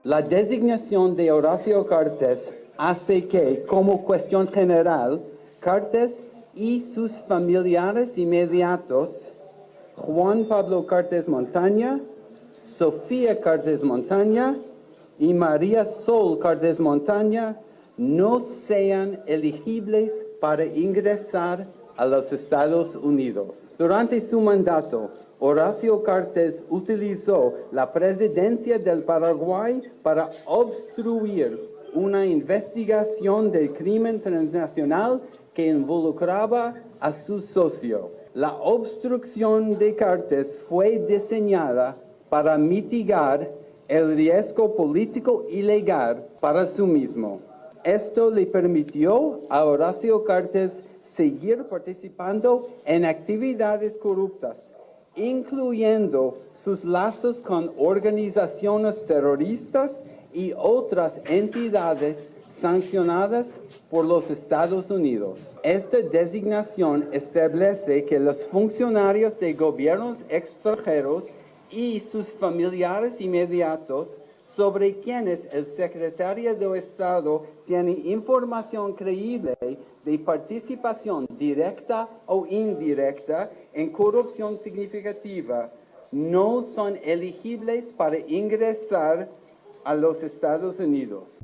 La designación de Horacio Cartes hace que, como cuestión general, Cartes y sus familiares inmediatos, Juan Pablo Cartes Montaña, Sofía Cartes Montaña y María Sol Cartes Montaña, no sean elegibles para ingresar a los Estados Unidos. Durante su mandato, Horacio Cartes utilizó la presidencia del Paraguay para obstruir una investigación del crimen transnacional que involucraba a su socio. La obstrucción de Cartes fue diseñada para mitigar el riesgo político y legal para sí mismo. Esto le permitió a Horacio Cartes seguir participando en actividades corruptas, incluyendo sus lazos con organizaciones terroristas y otras entidades sancionadas por los Estados Unidos. Esta designación establece que los funcionarios de gobiernos extranjeros y sus familiares inmediatos sobre quienes el secretario de Estado tiene información creíble de participación directa o indirecta en corrupción significativa, no son elegibles para ingresar a los Estados Unidos.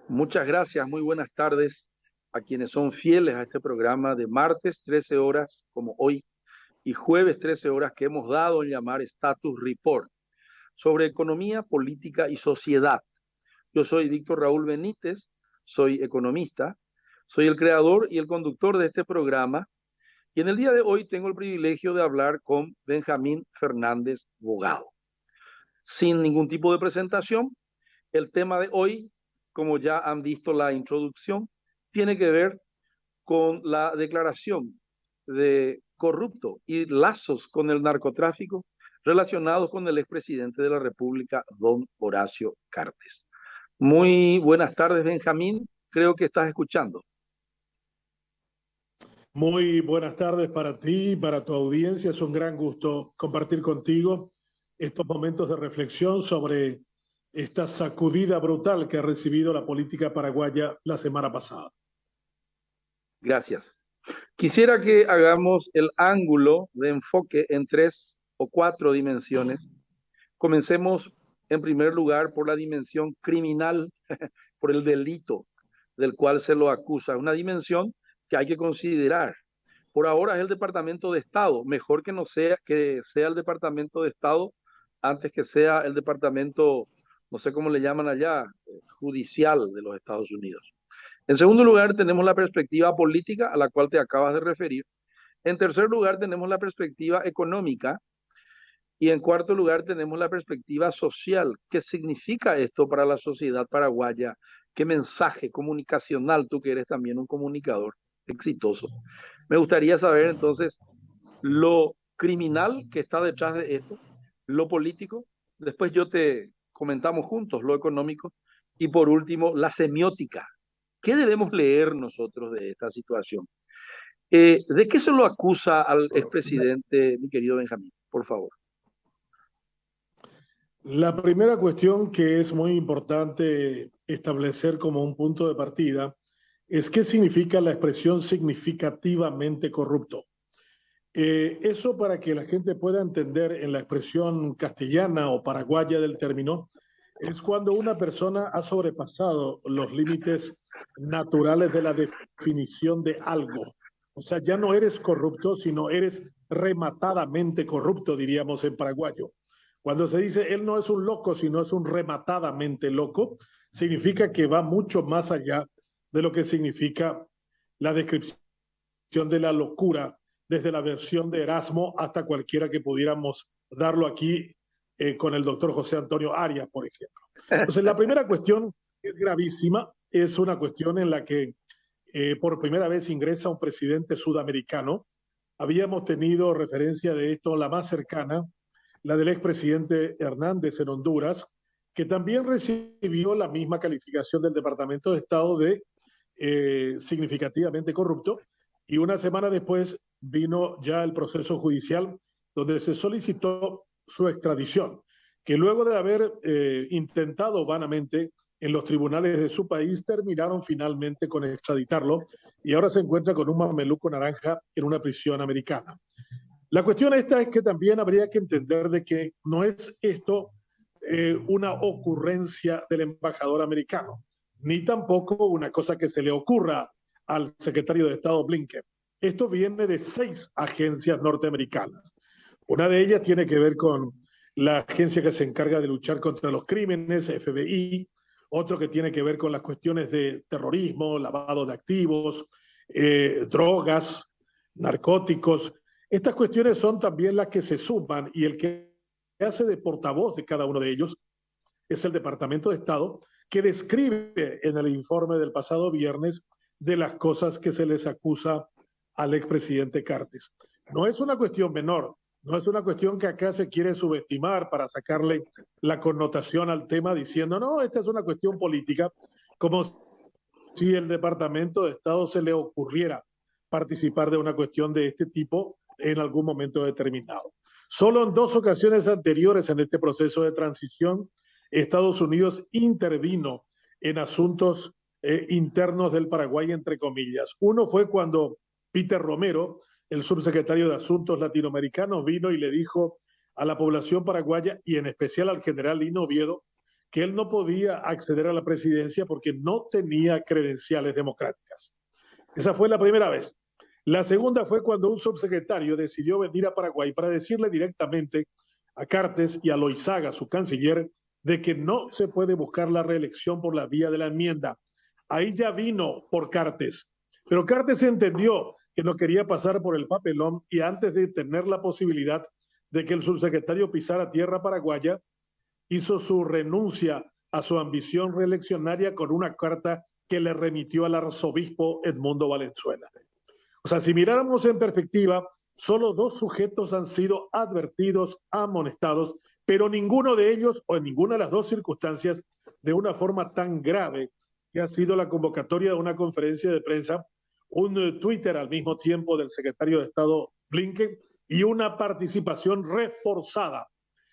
Muchas gracias, muy buenas tardes a quienes son fieles a este programa de martes 13 horas, como hoy, y jueves 13 horas que hemos dado en llamar Status Report, sobre economía, política y sociedad. Yo soy Víctor Raúl Benítez, soy economista, soy el creador y el conductor de este programa, y en el día de hoy tengo el privilegio de hablar con Benjamín Fernández Bogado. Sin ningún tipo de presentación, el tema de hoy, como ya han visto la introducción, tiene que ver con la declaración de corrupto y lazos con el narcotráfico relacionados con el expresidente de la República, don Horacio Cartes. Muy buenas tardes, Benjamín. Creo que estás escuchando. Muy buenas tardes para ti, para tu audiencia. Es un gran gusto compartir contigo estos momentos de reflexión sobre esta sacudida brutal que ha recibido la política paraguaya la semana pasada. Gracias. Quisiera que hagamos el ángulo de enfoque en 3 o 4 dimensiones. Comencemos en primer lugar por la dimensión criminal, por el delito del cual se lo acusa. Una dimensión que hay que considerar. Por ahora es el Departamento de Estado. Mejor que no sea, que sea el Departamento de Estado antes que sea el Departamento, no sé cómo le llaman allá, judicial de los Estados Unidos. En segundo lugar, tenemos la perspectiva política a la cual te acabas de referir. En tercer lugar, tenemos la perspectiva económica. Y en cuarto lugar, tenemos la perspectiva social. ¿Qué significa esto para la sociedad paraguaya? ¿Qué mensaje comunicacional, tú que eres también un comunicador exitoso? Me gustaría saber entonces lo criminal que está detrás de esto, lo político. Después yo te comentamos juntos lo económico. Y por último, la semiótica. ¿Qué debemos leer nosotros de esta situación? ¿De qué se lo acusa al expresidente, mi querido Benjamín? Por favor. La primera cuestión que es muy importante establecer como un punto de partida es qué significa la expresión significativamente corrupto. Eso para que la gente pueda entender en la expresión castellana o paraguaya del término, es cuando una persona ha sobrepasado los límites naturales de la definición de algo. O sea, ya no eres corrupto, sino eres rematadamente corrupto, diríamos en paraguayo. Cuando se dice él no es un loco, sino es un rematadamente loco, significa que va mucho más allá de lo que significa la descripción de la locura, desde la versión de Erasmo hasta cualquiera que pudiéramos darlo aquí con el doctor José Antonio Arias, por ejemplo. Entonces, la primera cuestión es gravísima, es una cuestión en la que por primera vez ingresa un presidente sudamericano. Habíamos tenido referencia de esto, la más cercana, la del expresidente Hernández en Honduras, que también recibió la misma calificación del Departamento de Estado de significativamente corrupto, y una semana después vino ya el proceso judicial donde se solicitó su extradición, que luego de haber intentado vanamente en los tribunales de su país, terminaron finalmente con extraditarlo y ahora se encuentra con un mameluco naranja en una prisión americana. La cuestión esta es que también habría que entender de que no es esto una ocurrencia del embajador americano, ni tampoco una cosa que se le ocurra al secretario de Estado Blinken. Esto viene de 6 agencias norteamericanas. Una de ellas tiene que ver con la agencia que se encarga de luchar contra los crímenes, FBI, otro que tiene que ver con las cuestiones de terrorismo, lavado de activos, drogas, narcóticos. Estas cuestiones son también las que se suman y el que hace de portavoz de cada uno de ellos es el Departamento de Estado, que describe en el informe del pasado viernes de las cosas que se les acusa al expresidente Cartes. No es una cuestión menor, no es una cuestión que acá se quiere subestimar para sacarle la connotación al tema diciendo, no, esta es una cuestión política, como si el Departamento de Estado se le ocurriera participar de una cuestión de este tipo en algún momento determinado. Solo en 2 ocasiones anteriores en este proceso de transición, Estados Unidos intervino en asuntos internos del Paraguay, entre comillas. Uno fue cuando Peter Romero, el subsecretario de Asuntos Latinoamericanos, vino y le dijo a la población paraguaya y en especial al general Lino Oviedo que él no podía acceder a la presidencia porque no tenía credenciales democráticas. Esa fue la primera vez. La segunda fue cuando un subsecretario decidió venir a Paraguay para decirle directamente a Cartes y a Loizaga, su canciller, de que no se puede buscar la reelección por la vía de la enmienda. Ahí ya vino por Cartes, pero Cartes entendió que no quería pasar por el papelón y antes de tener la posibilidad de que el subsecretario pisara tierra paraguaya, hizo su renuncia a su ambición reeleccionaria con una carta que le remitió al arzobispo Edmundo Valenzuela. O sea, si miráramos en perspectiva, solo 2 sujetos han sido advertidos, amonestados, pero ninguno de ellos, o en ninguna de las 2 circunstancias, de una forma tan grave que ha sido la convocatoria de una conferencia de prensa, un Twitter al mismo tiempo del secretario de Estado Blinken y una participación reforzada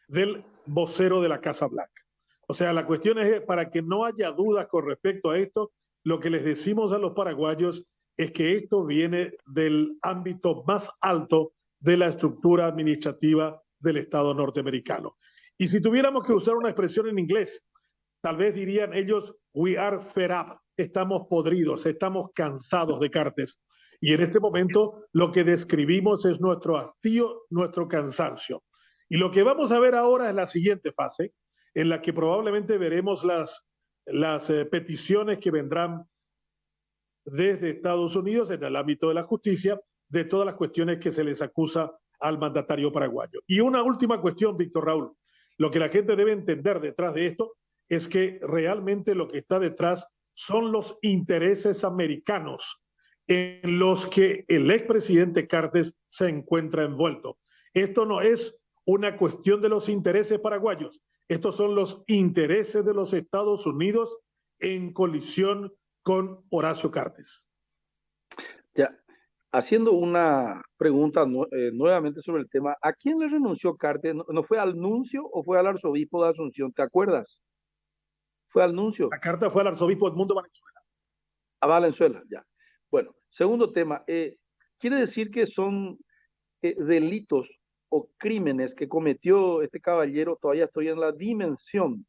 del vocero de la Casa Blanca. O sea, la cuestión es, para que no haya dudas con respecto a esto, lo que les decimos a los paraguayos es que esto viene del ámbito más alto de la estructura administrativa del Estado norteamericano. Y si tuviéramos que usar una expresión en inglés, tal vez dirían ellos, we are fed up, estamos podridos, estamos cansados de Cartes. Y en este momento lo que describimos es nuestro hastío, nuestro cansancio. Y lo que vamos a ver ahora es la siguiente fase, en la que probablemente veremos las peticiones que vendrán desde Estados Unidos en el ámbito de la justicia, de todas las cuestiones que se les acusa al mandatario paraguayo. Y una última cuestión, Víctor Raúl. Lo que la gente debe entender detrás de esto es que realmente lo que está detrás son los intereses americanos en los que el expresidente Cartes se encuentra envuelto. Esto no es una cuestión de los intereses paraguayos. Estos son los intereses de los Estados Unidos en colisión con Horacio Cartes. Ya, haciendo una pregunta nuevamente sobre el tema, ¿a quién le renunció Cartes? ¿No fue al nuncio o fue al arzobispo de Asunción? ¿Te acuerdas? Fue al nuncio. La carta fue al arzobispo Edmundo Valenzuela. A Valenzuela, ya. Bueno, segundo tema, quiere decir que son delitos o crímenes que cometió este caballero. Todavía estoy en la dimensión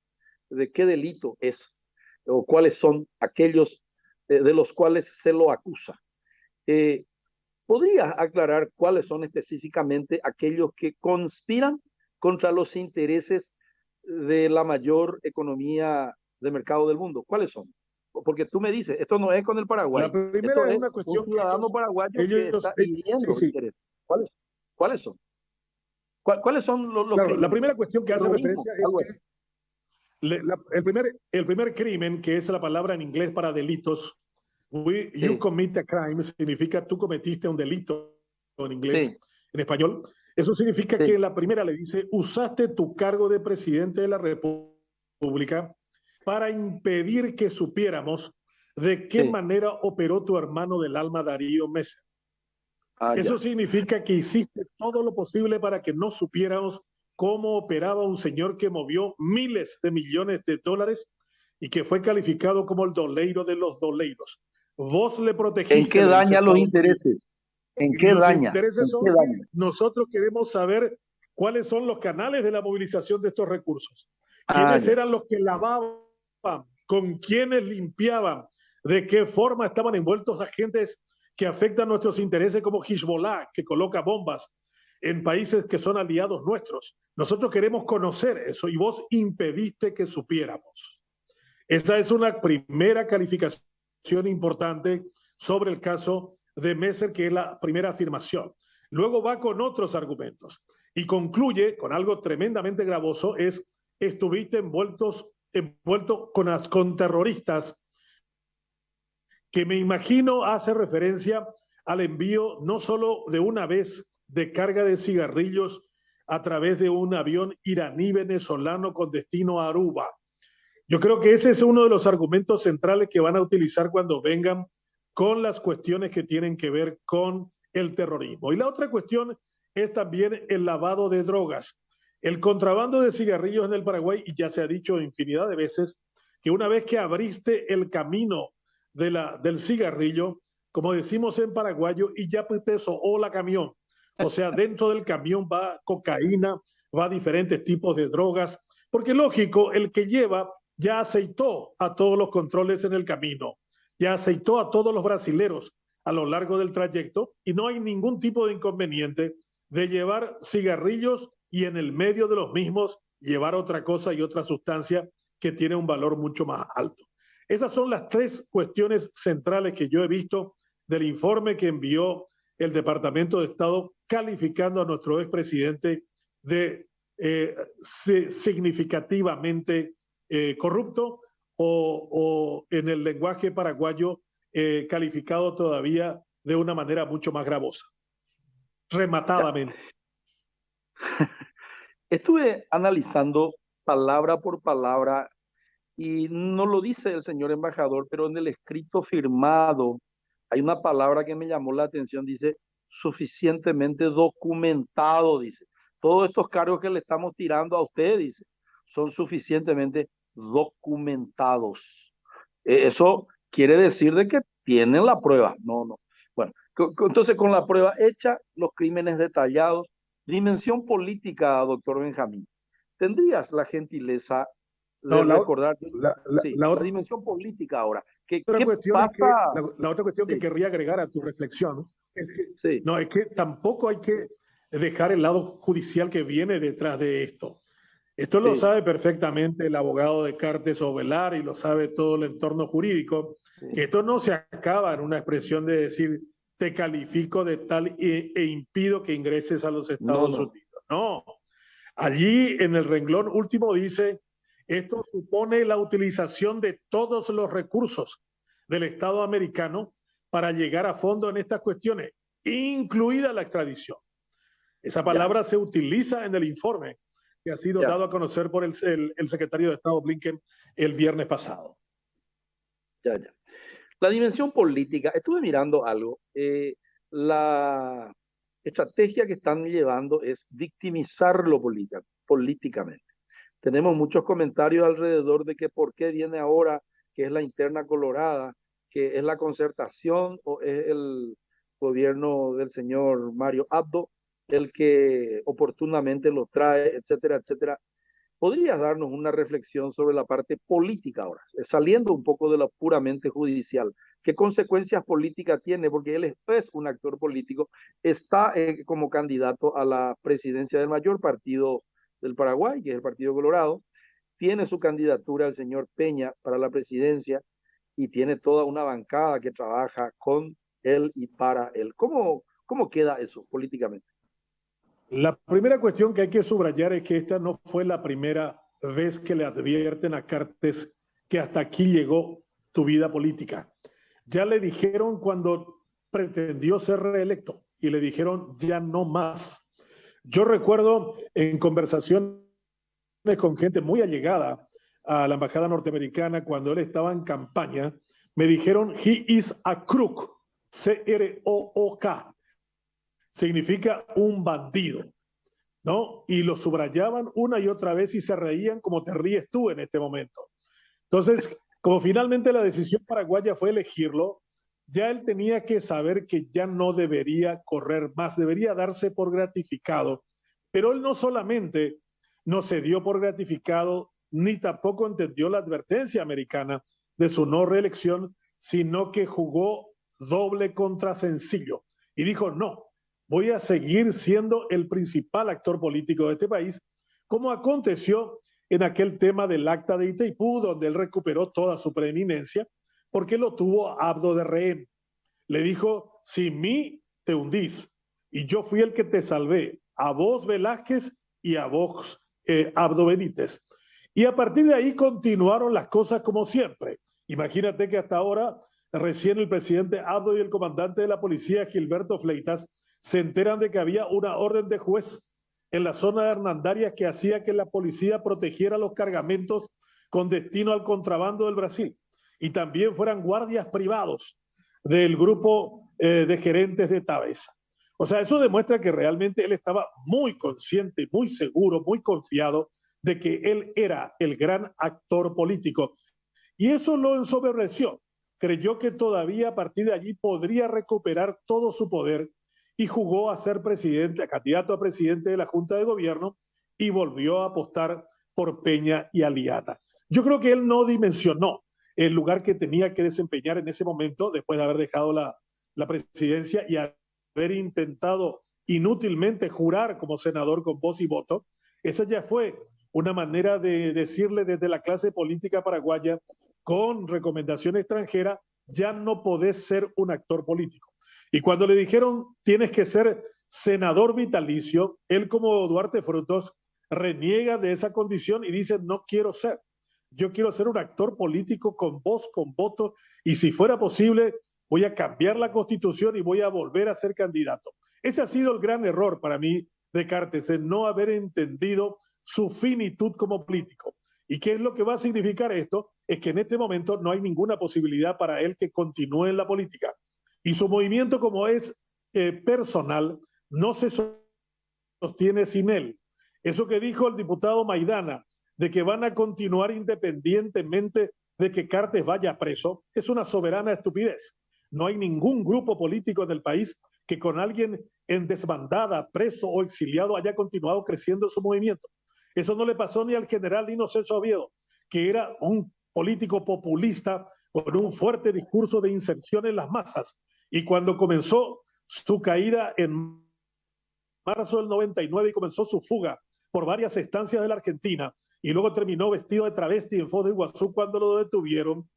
de qué delito es o cuáles son aquellos de los cuales se lo acusa. ¿Podría aclarar cuáles son específicamente aquellos que conspiran contra los intereses de la mayor economía de mercado del mundo? ¿Cuáles son? Porque tú me dices, esto no es con el Paraguay. La primera esto es una cuestión un ciudadano paraguayo que está hiriendo intereses. ¿Cuáles son? ¿Cuáles son los claro, crímenes? la primera cuestión que hace referencia es que el primer crimen, que es la palabra en inglés para delitos, you commit a crime, significa tú cometiste un delito en inglés, en español. Eso significa que la primera le dice, usaste tu cargo de presidente de la República para impedir que supiéramos de qué manera operó tu hermano del alma Darío Mesa. Eso significa que hiciste todo lo posible para que no supiéramos cómo operaba un señor que movió miles de millones de dólares y que fue calificado como el doleiro de los doleiros. Vos le ¿En protegiste, qué le dice daña los Estados Unidos. intereses? ¿En Y qué los daña? intereses ¿En son qué que daña? nosotros queremos saber cuáles son los canales de la movilización de estos recursos. Ah, ¿Quiénes ya. eran los que lavaban? ¿Con quiénes limpiaban? ¿De qué forma estaban envueltos agentes que afectan nuestros intereses como Hezbollah, que coloca bombas en países que son aliados nuestros? Nosotros queremos conocer eso y vos impediste que supiéramos. Esa es una primera calificación importante sobre el caso de Messer, que es la primera afirmación. Luego va con otros argumentos y concluye con algo tremendamente gravoso, es estuviste envuelto con terroristas, que me imagino hace referencia al envío no solo de una vez de carga de cigarrillos a través de un avión iraní venezolano con destino a Aruba. Yo creo que ese es uno de los argumentos centrales que van a utilizar cuando vengan con las cuestiones que tienen que ver con el terrorismo. Y la otra cuestión es también el lavado de drogas. El contrabando de cigarrillos en el Paraguay, y ya se ha dicho infinidad de veces, que una vez que abriste el camino del cigarrillo, como decimos en paraguayo, y ya peteso o la camión. O sea, dentro del camión va cocaína, va diferentes tipos de drogas, porque lógico, el que lleva ya aceitó a todos los controles en el camino, ya aceitó a todos los brasileros a lo largo del trayecto y no hay ningún tipo de inconveniente de llevar cigarrillos y en el medio de los mismos llevar otra cosa y otra sustancia que tiene un valor mucho más alto. Esas son las tres cuestiones centrales que yo he visto del informe que envió el Departamento de Estado calificando a nuestro expresidente de significativamente corrupto o en el lenguaje paraguayo calificado todavía de una manera mucho más gravosa, rematadamente. Estuve analizando palabra por palabra y no lo dice el señor embajador, pero en el escrito firmado hay una palabra que me llamó la atención, dice suficientemente documentado, dice. Todos estos cargos que le estamos tirando a usted, dice, son suficientemente documentados. Eso quiere decir de que tienen la prueba. No, no. Bueno, entonces con la prueba hecha, los crímenes detallados, dimensión política, doctor Benjamín. ¿Tendrías la gentileza de No, recordar, sí, la la dimensión política ahora? otra ¿Qué cuestión es que, pasa? la otra cuestión que Sí, querría agregar a tu reflexión es que, sí, no, es que tampoco hay que dejar el lado judicial que viene detrás de esto. Esto lo sí, sabe perfectamente el abogado de Cartes Ovelar y lo sabe todo el entorno jurídico, que sí. esto no se acaba en una expresión de decir te califico de tal e impido que ingreses a los No, Estados no. Unidos. No, allí en el renglón último dice, esto supone la utilización de todos los recursos del Estado americano para llegar a fondo en estas cuestiones, incluida la extradición. Esa Ya, palabra se utiliza en el informe que ha sido ya, dado a conocer por el secretario de Estado Blinken el viernes pasado. ya, ya. La dimensión política, estuve mirando algo. La estrategia que están llevando es victimizarlo políticamente. Tenemos muchos comentarios alrededor de que por qué viene ahora, que es la interna colorada, que es la concertación o es el gobierno del señor Mario Abdo el que oportunamente lo trae, etcétera, etcétera. ¿Podrías darnos una reflexión sobre la parte política ahora, saliendo un poco de lo puramente judicial? ¿Qué consecuencias políticas tiene? Porque él es un actor político, está como candidato a la presidencia del mayor partido del Paraguay, que es el Partido Colorado, tiene su candidatura el señor Peña para la presidencia y tiene toda una bancada que trabaja con él y para él. ¿Cómo queda eso políticamente? La primera cuestión que hay que subrayar es que esta no fue la primera vez que le advierten a Cartes que hasta aquí llegó tu vida política. Ya le dijeron cuando pretendió ser reelecto y le dijeron ya no más. Yo recuerdo en conversaciones con gente muy allegada a la embajada norteamericana cuando él estaba en campaña, me dijeron he is a crook, C-R-O-O-K, significa un bandido. ¿no? Y lo subrayaban una y otra vez y se reían como te ríes tú en este momento. Entonces, como finalmente la decisión paraguaya fue elegirlo, ya él tenía que saber que ya no debería correr más, debería darse por gratificado. Pero él no solamente no se dio por gratificado, ni tampoco entendió la advertencia americana de su no reelección, sino que jugó doble contra sencillo y dijo, no, voy a seguir siendo el principal actor político de este país, como aconteció en aquel tema del acta de Itaipú, donde él recuperó toda su preeminencia, porque lo tuvo Abdo de rehén. Le dijo, sin mí te hundís, y yo fui el que te salvé, a vos Velázquez y a vos Abdo Benítez. Y a partir de ahí continuaron las cosas como siempre. Imagínate que hasta ahora, recién el presidente Abdo y el comandante de la policía, Gilberto Fleitas, se enteran de que había una orden de juez en la zona de Hernandarias que hacía que la policía protegiera los cargamentos con destino al contrabando del Brasil. Y también fueran guardias privados del grupo de gerentes de Tabesa. O sea, eso demuestra que realmente él estaba muy consciente, muy seguro, muy confiado de que él era el gran actor político. Y eso lo ensoberbeció. Creyó que todavía a partir de allí podría recuperar todo su poder y jugó a ser presidente, candidato a presidente de la Junta de Gobierno y volvió a apostar por Peña y Aliana. Yo creo que él no dimensionó el lugar que tenía que desempeñar en ese momento, después de haber dejado la presidencia y haber intentado inútilmente jurar como senador con voz y voto. Esa ya fue una manera de decirle desde la clase política paraguaya, con recomendación extranjera, ya no podés ser un actor político. Y cuando le dijeron, tienes que ser senador vitalicio, él como Duarte Frutos reniega de esa condición y dice, no quiero ser. Yo quiero ser un actor político con voz, con voto, y si fuera posible, voy a cambiar la constitución y voy a volver a ser candidato. Ese ha sido el gran error para mí de Cartes, en no haber entendido su finitud como político. ¿Y qué es lo que va a significar esto? Es que en este momento no hay ninguna posibilidad para él que continúe en la política. Y su movimiento, como es personal, no se sostiene sin él. Eso que dijo el diputado Maidana, de que van a continuar independientemente de que Cartes vaya preso, es una soberana estupidez. No hay ningún grupo político en el país que con alguien en desbandada, preso o exiliado haya continuado creciendo su movimiento. Eso no le pasó ni al general Lino Celso Oviedo, que era un político populista con un fuerte discurso de inserción en las masas. Y cuando comenzó su caída en marzo del 99 y comenzó su fuga por varias estancias de la Argentina y luego terminó vestido de travesti en Foz de Iguazú cuando lo detuvieron,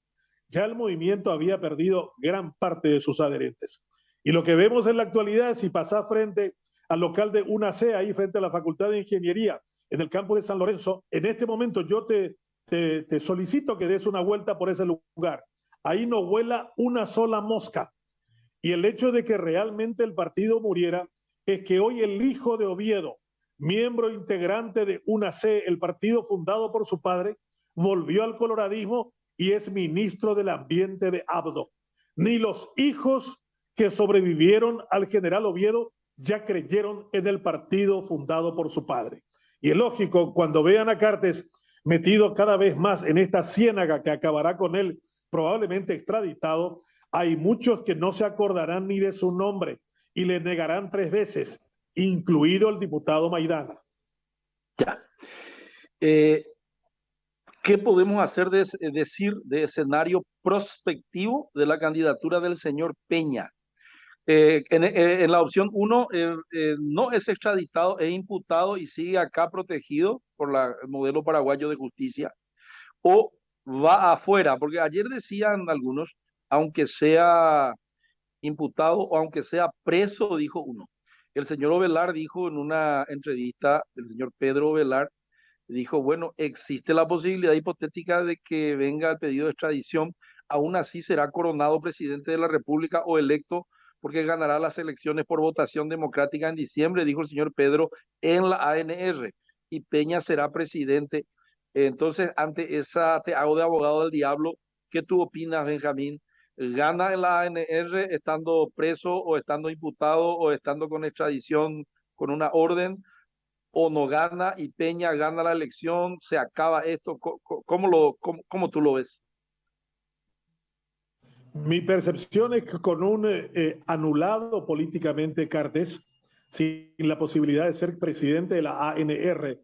ya el movimiento había perdido gran parte de sus adherentes. Y lo que vemos en la actualidad es si pasa frente al local de UNAC, ahí frente a la Facultad de Ingeniería, en el campo de San Lorenzo, en este momento yo te solicito que des una vuelta por ese lugar. Ahí no vuela una sola mosca. Y el hecho de que realmente el partido muriera es que hoy el hijo de Oviedo, miembro integrante de UNAC, el partido fundado por su padre, volvió al coloradismo y es ministro del ambiente de Abdo. Ni los hijos que sobrevivieron al general Oviedo ya creyeron en el partido fundado por su padre. Y es lógico, cuando vean a Cartes metido cada vez más en esta ciénaga que acabará con él, probablemente extraditado, hay muchos que no se acordarán ni de su nombre y le negarán 3 veces, incluido el diputado Maidana. Ya. ¿Qué podemos hacer decir de escenario prospectivo de la candidatura del señor Peña? En la opción 1 no es extraditado, es imputado y sigue acá protegido por el modelo paraguayo de justicia, o va afuera, porque ayer decían algunos, aunque sea imputado o aunque sea preso, dijo uno. El señor Ovelar dijo en una entrevista, el señor Pedro Ovelar, dijo, bueno, existe la posibilidad hipotética de que venga el pedido de extradición, aún así será coronado presidente de la República o electo porque ganará las elecciones por votación democrática en diciembre, dijo el señor Pedro en la ANR, y Peña será presidente. Entonces, ante esa, te hago de abogado del diablo, ¿qué tú opinas, Benjamín? ¿Gana en la ANR estando preso o estando imputado o estando con extradición con una orden? o no gana y Peña gana la elección, se acaba esto? ¿Cómo tú lo ves? Mi percepción es que con un anulado políticamente Cartes, sin la posibilidad de ser presidente de la ANR,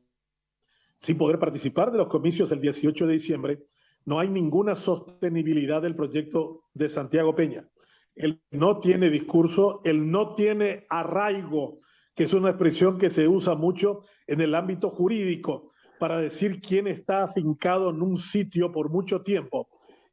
sin poder participar de los comicios el 18 de diciembre, no hay ninguna sostenibilidad del proyecto de Santiago Peña. Él no tiene discurso, él no tiene arraigo, que es una expresión que se usa mucho en el ámbito jurídico para decir quién está afincado en un sitio por mucho tiempo.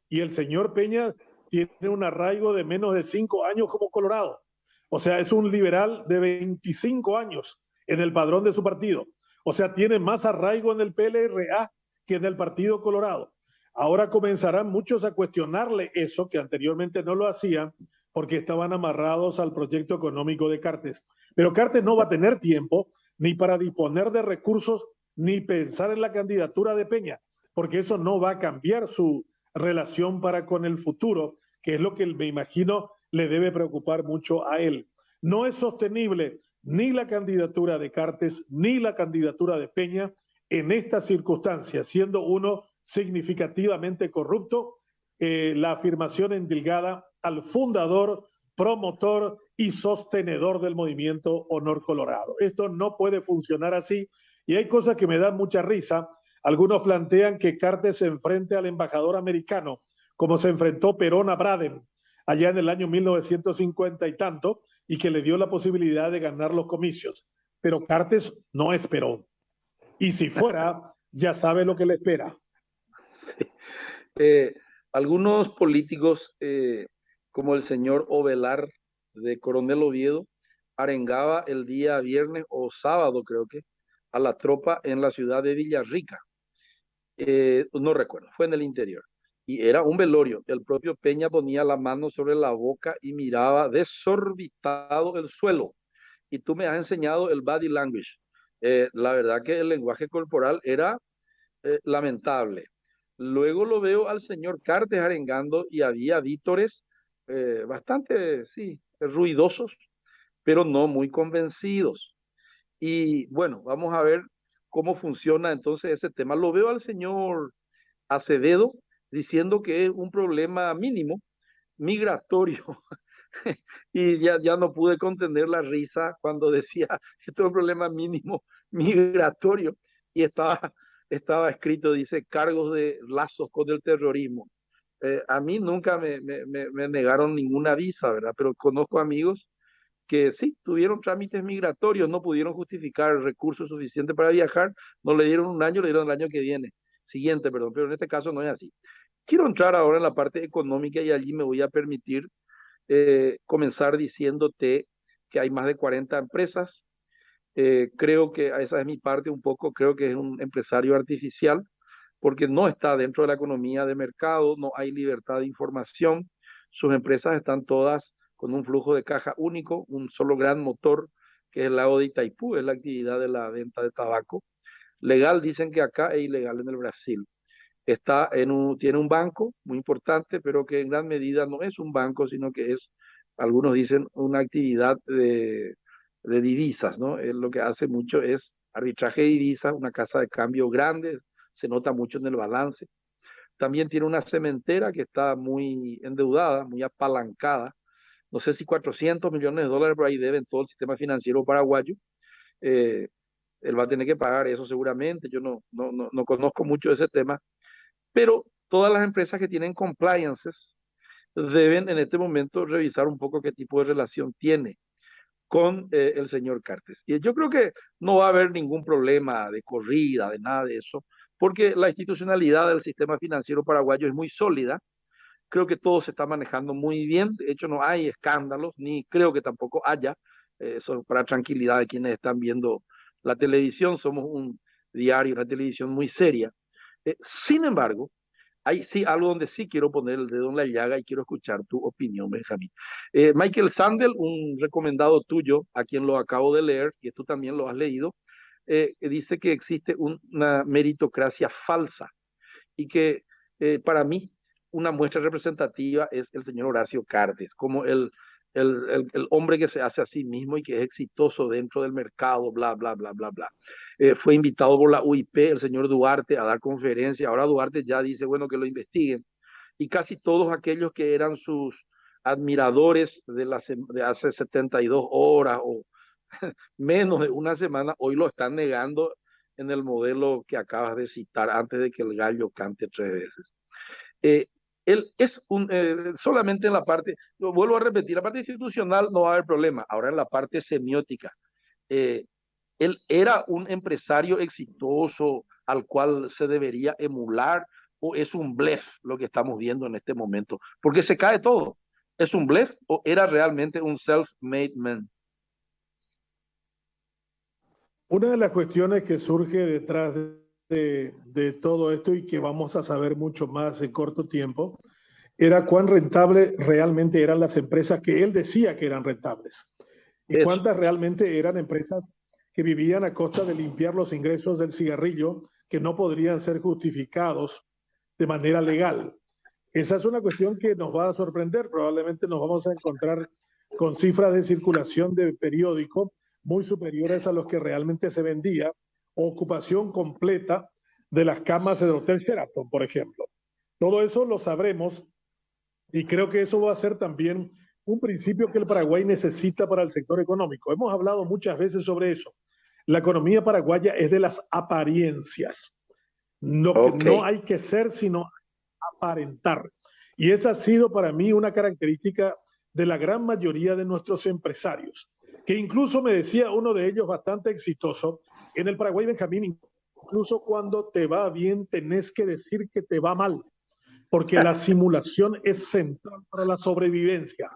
Y el señor Peña tiene un arraigo de menos de 5 años como Colorado. O sea, es un liberal de 25 años en el padrón de su partido. O sea, tiene más arraigo en el PLRA que en el Partido Colorado. Ahora comenzarán muchos a cuestionarle eso, que anteriormente no lo hacían, porque estaban amarrados al proyecto económico de Cartes. Pero Cartes no va a tener tiempo ni para disponer de recursos, ni pensar en la candidatura de Peña, porque eso no va a cambiar su relación para con el futuro, que es lo que me imagino le debe preocupar mucho a él. No es sostenible ni la candidatura de Cartes ni la candidatura de Peña en estas circunstancias, siendo uno significativamente corrupto, la afirmación endilgada al fundador, promotor y sostenedor del movimiento Honor Colorado. Esto no puede funcionar así y hay cosas que me dan mucha risa. Algunos plantean que Cartes se enfrente al embajador americano, como se enfrentó Perón a Braden allá en el año 1950 y tanto, y que le dio la posibilidad de ganar los comicios. Pero Cartes no es Perón. Y si fuera, ya sabe lo que le espera. Eh, Algunos políticos, como el señor Ovelar de Coronel Oviedo, arengaba el día viernes o sábado, creo que, a la tropa en la ciudad de Villarrica. No recuerdo, fue en el interior. Y era un velorio. El propio Peña ponía la mano sobre la boca y miraba desorbitado el suelo. Y tú me has enseñado el body language. La verdad que el lenguaje corporal era lamentable. Luego lo veo al señor Cartes arengando y había vítores bastante, sí, ruidosos, pero no muy convencidos. Y bueno, vamos a ver cómo funciona entonces ese tema. Lo veo al señor Acevedo diciendo que es un problema mínimo, migratorio. Y ya no pude contener la risa cuando decía esto es un problema mínimo migratorio. Y estaba escrito, dice, cargos de lazos con el terrorismo. A mí nunca me negaron ninguna visa, ¿verdad? Pero conozco amigos que sí, tuvieron trámites migratorios, no pudieron justificar recursos suficientes para viajar, no le dieron un año, le dieron el año que viene, siguiente, perdón, pero en este caso no es así. Quiero entrar ahora en la parte económica y allí me voy a permitir comenzar diciéndote que hay más de 40 empresas. Creo que esa es mi parte un poco, creo que es un empresario artificial porque no está dentro de la economía de mercado, no hay libertad de información, sus empresas están todas con un flujo de caja único, un solo gran motor, que es el lago de Itaipú, es la actividad de la venta de tabaco. Legal, dicen que acá es ilegal en el Brasil. Tiene un banco muy importante, pero que en gran medida no es un banco, sino que es, algunos dicen, una actividad de divisas, ¿no? Lo que hace mucho es arbitraje de divisas, una casa de cambio grande, se nota mucho en el balance. También tiene una cementera que está muy endeudada, muy apalancada. No sé si 400 millones de dólares por ahí deben todo el sistema financiero paraguayo. Eh, Él va a tener que pagar eso seguramente. Yo no conozco mucho de ese tema, pero todas las empresas que tienen compliances deben en este momento revisar un poco qué tipo de relación tiene con el señor Cartes. Y yo creo que no va a haber ningún problema de corrida, de nada de eso, porque la institucionalidad del sistema financiero paraguayo es muy sólida. Creo que todo se está manejando muy bien. De hecho, no hay escándalos, ni creo que tampoco haya. Eso para tranquilidad de quienes están viendo la televisión. Somos un diario, una televisión muy seria. Sin embargo, hay sí algo donde sí quiero poner el dedo en la llaga y quiero escuchar tu opinión, Benjamín. Michael Sandel, un recomendado tuyo, a quien lo acabo de leer, y tú también lo has leído, dice que existe una meritocracia falsa y que para mí una muestra representativa es el señor Horacio Cartes, como el hombre que se hace a sí mismo y que es exitoso dentro del mercado, bla, bla, bla, bla, bla. Fue invitado por la UIP, el señor Duarte, a dar conferencia. Ahora Duarte ya dice, bueno, que lo investiguen. Y casi todos aquellos que eran sus admiradores de hace 72 horas o menos de una semana, hoy lo están negando en el modelo que acabas de citar antes de que el gallo cante 3 veces. Eh, él es solamente en la parte, lo vuelvo a repetir, la parte institucional no va a haber problema, ahora en la parte semiótica. eh, Él era un empresario exitoso al cual se debería emular o es un blef lo que estamos viendo en este momento, porque se cae todo. ¿Es un blef o era realmente un self-made man? Una de las cuestiones que surge detrás de todo esto y que vamos a saber mucho más en corto tiempo era cuán rentables realmente eran las empresas que él decía que eran rentables y Eso. cuántas realmente eran empresas que vivían a costa de limpiar los ingresos del cigarrillo que no podrían ser justificados de manera legal. Esa es una cuestión que nos va a sorprender. Probablemente nos vamos a encontrar con cifras de circulación de periódico muy superiores a los que realmente se vendía, o ocupación completa de las camas del Hotel Sheraton, por ejemplo. Todo eso lo sabremos y creo que eso va a ser también un principio que el Paraguay necesita para el sector económico. Hemos hablado muchas veces sobre eso. La economía paraguaya es de las apariencias. No hay que ser, sino aparentar. Y esa ha sido para mí una característica de la gran mayoría de nuestros empresarios, que incluso me decía uno de ellos bastante exitoso, en el Paraguay, Benjamín, incluso cuando te va bien, tenés que decir que te va mal, porque la simulación es central para la sobrevivencia.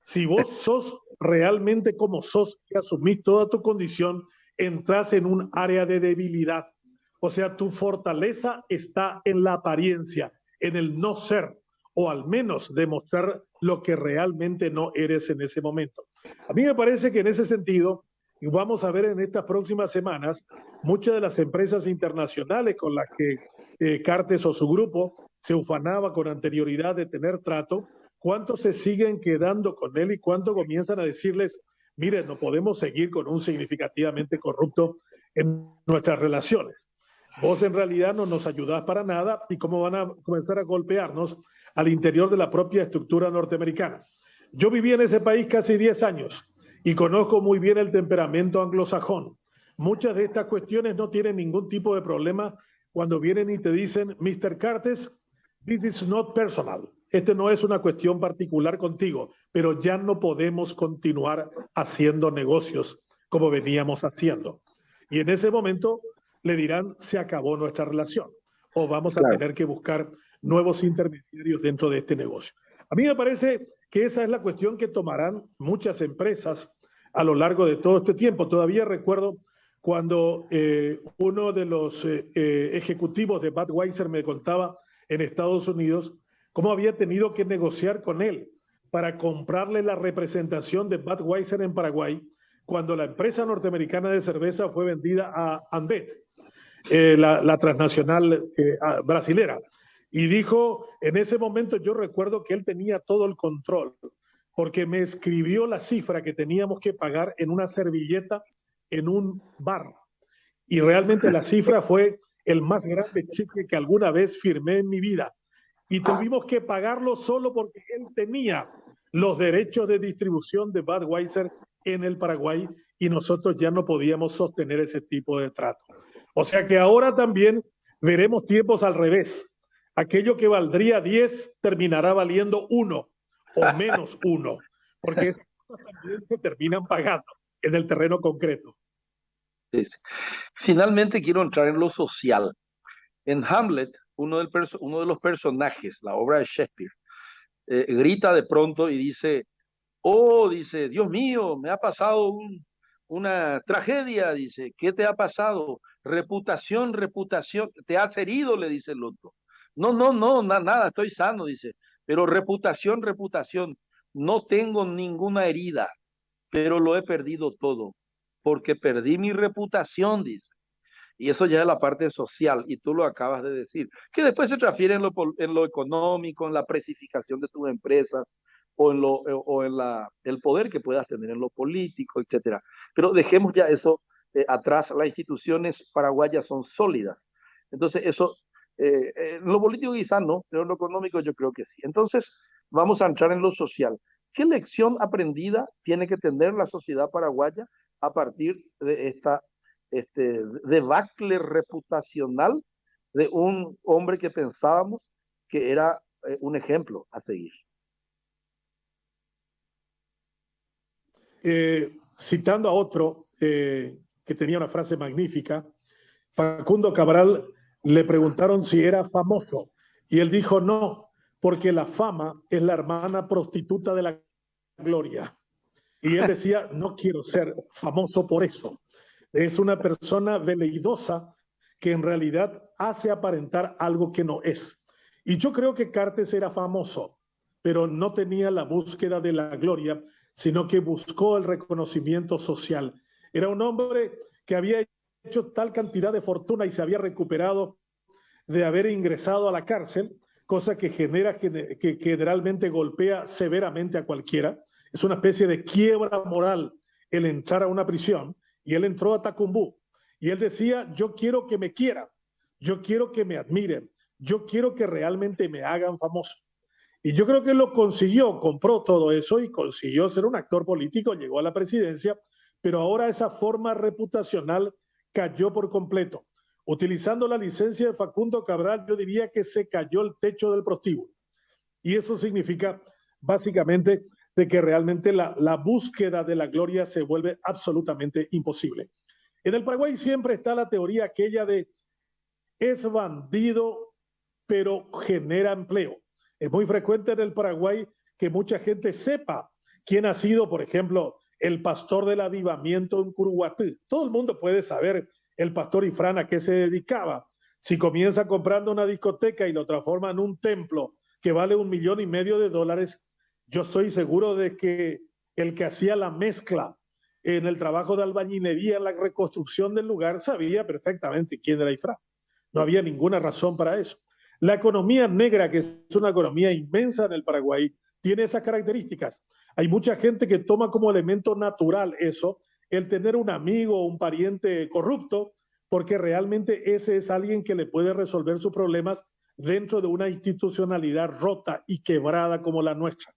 Si vos sos realmente como sos y asumís toda tu condición, entras en un área de debilidad. O sea, tu fortaleza está en la apariencia, en el no ser, o al menos demostrar lo que realmente no eres en ese momento. A mí me parece que en ese sentido, y vamos a ver en estas próximas semanas, muchas de las empresas internacionales con las que Cartes o su grupo se ufanaba con anterioridad de tener trato, cuántos se siguen quedando con él y cuántos comienzan a decirles, miren, no podemos seguir con un significativamente corrupto en nuestras relaciones. Vos en realidad no nos ayudás para nada y cómo van a comenzar a golpearnos al interior de la propia estructura norteamericana. Yo viví en ese país casi 10 años y conozco muy bien el temperamento anglosajón. Muchas de estas cuestiones no tienen ningún tipo de problema cuando vienen y te dicen, Mr. Cartes, this is not personal. Este no es una cuestión particular contigo, pero ya no podemos continuar haciendo negocios como veníamos haciendo. Y en ese momento le dirán, se acabó nuestra relación o vamos a tener que buscar nuevos intermediarios dentro de este negocio. A mí me parece que esa es la cuestión que tomarán muchas empresas a lo largo de todo este tiempo. Todavía recuerdo cuando uno de los ejecutivos de Budweiser me contaba en Estados Unidos cómo había tenido que negociar con él para comprarle la representación de Budweiser en Paraguay cuando la empresa norteamericana de cerveza fue vendida a Andet, la transnacional brasilera. Y dijo, en ese momento yo recuerdo que él tenía todo el control, porque me escribió la cifra que teníamos que pagar en una servilleta en un bar. Y realmente la cifra fue el más grande cheque que alguna vez firmé en mi vida. Y tuvimos que pagarlo solo porque él tenía los derechos de distribución de Budweiser en el Paraguay y nosotros ya no podíamos sostener ese tipo de trato. O sea que ahora también veremos tiempos al revés. Aquello que valdría 10 terminará valiendo 1 o menos 1, porque esas cosas también se terminan pagando en el terreno concreto. Sí, sí. Finalmente quiero entrar en lo social. En Hamlet, uno de los personajes, la obra de Shakespeare, grita de pronto y dice, oh, dice, Dios mío, me ha pasado una tragedia, dice, ¿qué te ha pasado? Reputación, reputación, te has herido, le dice el otro. No, no, no, nada, estoy sano, dice, pero reputación, reputación, no tengo ninguna herida, pero lo he perdido todo, porque perdí mi reputación, dice. Y eso ya es la parte social, y tú lo acabas de decir, que después se transfiere en lo económico, en la precificación de tus empresas, el poder que puedas tener en lo político, etcétera. Pero dejemos ya eso atrás. Las instituciones paraguayas son sólidas. Entonces, eso, en lo político quizás no, pero en lo económico yo creo que sí. Entonces, vamos a entrar en lo social. ¿Qué lección aprendida tiene que tener la sociedad paraguaya a partir de esta debacle reputacional de un hombre que pensábamos que era un ejemplo a seguir? Citando a otro que tenía una frase magnífica, Facundo Cabral le preguntaron si era famoso y él dijo no, porque la fama es la hermana prostituta de la gloria. Y él decía, no quiero ser famoso por eso. Es una persona veleidosa que en realidad hace aparentar algo que no es. Y yo creo que Cartes era famoso, pero no tenía la búsqueda de la gloria, sino que buscó el reconocimiento social. Era un hombre que había hecho tal cantidad de fortuna y se había recuperado de haber ingresado a la cárcel, cosa que generalmente golpea severamente a cualquiera. Es una especie de quiebra moral el entrar a una prisión, y él entró a Tacumbú y él decía, yo quiero que me quieran, yo quiero que me admiren, yo quiero que realmente me hagan famoso. Y yo creo que lo consiguió, compró todo eso y consiguió ser un actor político, llegó a la presidencia, pero ahora esa forma reputacional cayó por completo. Utilizando la licencia de Facundo Cabral, yo diría que se cayó el techo del prostíbulo. Y eso significa básicamente de que realmente la búsqueda de la gloria se vuelve absolutamente imposible. En el Paraguay siempre está la teoría aquella de es bandido, pero genera empleo. Es muy frecuente en el Paraguay que mucha gente sepa quién ha sido, por ejemplo, el pastor del avivamiento en Curuguatí. Todo el mundo puede saber el pastor Ifrán a qué se dedicaba. Si comienza comprando una discoteca y lo transforma en un templo que vale $1,500,000, yo estoy seguro de que el que hacía la mezcla en el trabajo de albañilería, en la reconstrucción del lugar, sabía perfectamente quién era Ifrán. No había ninguna razón para eso. La economía negra, que es una economía inmensa en el Paraguay, tiene esas características. Hay mucha gente que toma como elemento natural eso, el tener un amigo o un pariente corrupto, porque realmente ese es alguien que le puede resolver sus problemas dentro de una institucionalidad rota y quebrada como la nuestra.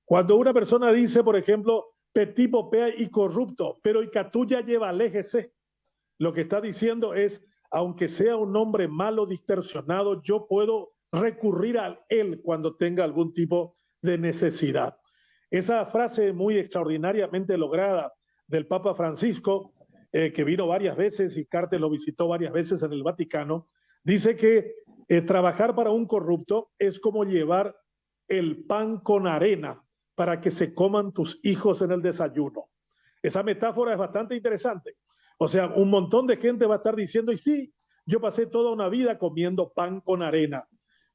Cuando una persona dice, por ejemplo, petit popea y corrupto, pero Icatuya lleva al EGC, lo que está diciendo es, aunque sea un hombre malo, distorsionado, yo puedo recurrir a él cuando tenga algún tipo de necesidad. Esa frase muy extraordinariamente lograda del Papa Francisco, que vino varias veces y Cartes lo visitó varias veces en el Vaticano, dice que trabajar para un corrupto es como llevar el pan con arena para que se coman tus hijos en el desayuno. Esa metáfora es bastante interesante. O sea, un montón de gente va a estar diciendo, y sí, yo pasé toda una vida comiendo pan con arena.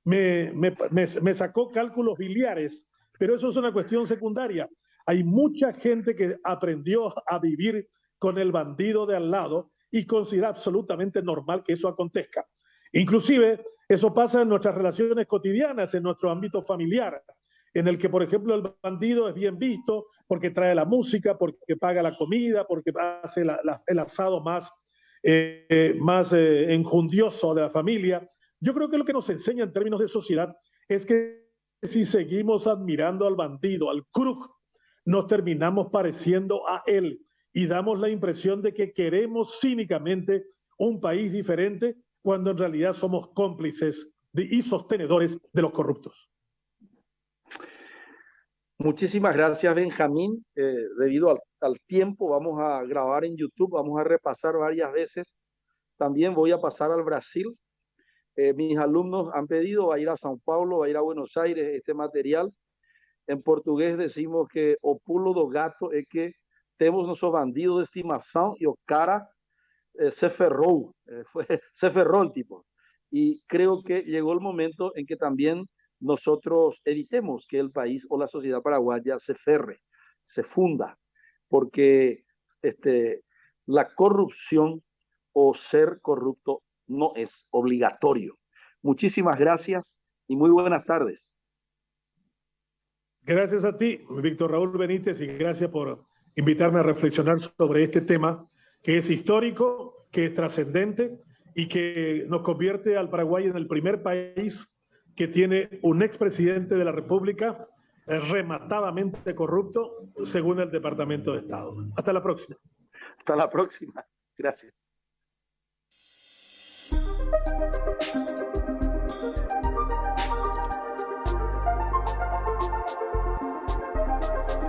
Me sacó cálculos biliares, pero eso es una cuestión secundaria. Hay mucha gente que aprendió a vivir con el bandido de al lado y considera absolutamente normal que eso acontezca. Inclusive, eso pasa en nuestras relaciones cotidianas, en nuestro ámbito familiar, en el que, por ejemplo, el bandido es bien visto porque trae la música, porque paga la comida, porque hace el asado más enjundioso de la familia. Yo creo que lo que nos enseña en términos de sociedad es que si seguimos admirando al bandido, al crook, nos terminamos pareciendo a él y damos la impresión de que queremos cínicamente un país diferente cuando en realidad somos cómplices y sostenedores de los corruptos. Muchísimas gracias, Benjamín. Debido al tiempo, vamos a grabar en YouTube, vamos a repasar varias veces. También voy a pasar al Brasil. Mis alumnos han pedido, va a ir a São Paulo, va a ir a Buenos Aires este material. En portugués decimos que o pulo do gato es que temos nossos bandidos de estimação y o cara se ferrou, se ferró el tipo. Y creo que llegó el momento en que también nosotros evitemos que el país o la sociedad paraguaya se ferre, se funda, porque la corrupción o ser corrupto no es obligatorio. Muchísimas gracias y muy buenas tardes. Gracias a ti, Víctor Raúl Benítez, y gracias por invitarme a reflexionar sobre este tema que es histórico, que es trascendente y que nos convierte al Paraguay en el primer país que tiene un expresidente de la República rematadamente corrupto, según el Departamento de Estado. Hasta la próxima. Hasta la próxima. Gracias.